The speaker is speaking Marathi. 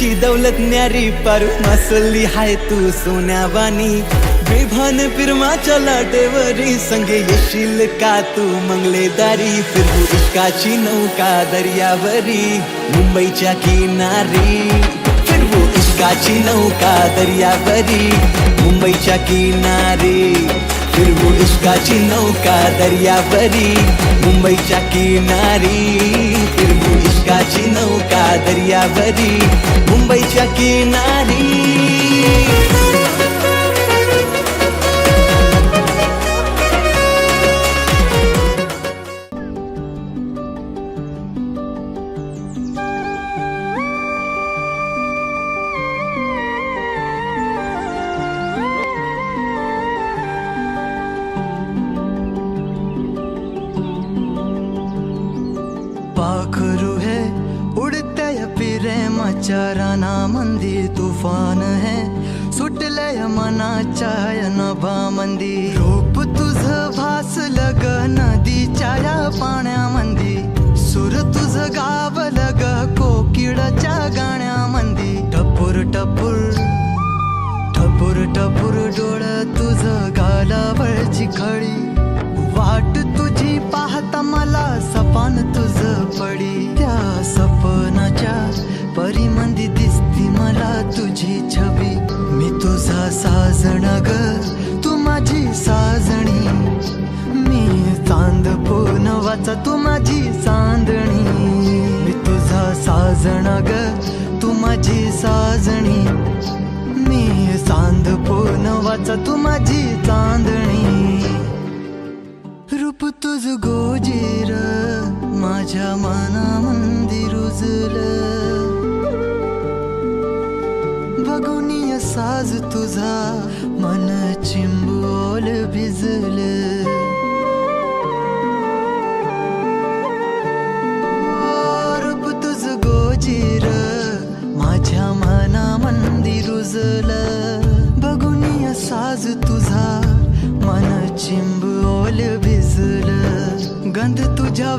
तुझी दौलत न्यारी पर मसली हाय तू सोन्यावानी बेभान फिरमाच्या लाटेवरी संगे येशील का तू मंगलेदारी फिरवू इश्काची नौका दर्यावरी मुंबईच्या किनारी फिरवू इश्काची नौका दर्यावरी मुंबईच्या किनारी फिरवू इश्काची नौका दर्यावरी मुंबईच्या किनारी फिरवू इश्काची नौका दर्यावरी मुंबईच्या किनारी पाखरू है उड़ते प्रेमाच्या रानामंदी तुफान है सुटलय मनाच्या नभामंदी रूप तुझं भासलं ग नदीच्या या पाण्यामंदी सुर तुझं गावलं ग कोकिळाच्या गाण्यामंदी टपूर टपूर टपूर टपूर डोळं तुझं गालावरची खळी वाट तुझी पाहता मला सपान तुझं पडी त्या सपनाच्या परिमंदी दिसती मला तुझी छबी मी तुझा साजण ग तू माझी साजणी मी चांद पूनवाचा तू माझी चांदणी मी तुझा साजण ग तू माझी साजणी मी चांद पूनवाचा तू माझी चांदणी रूप तुझ गोजीर माझ्या मनामंदी रुजलं बघुनिय साज तुझा मन चिंबोल भिजलं रूप तुझ गोजीर माझ्या मनामंदी रुजलं बघुनिय साज तुझा मन चिंबोल भिजलं गंध तुझ्या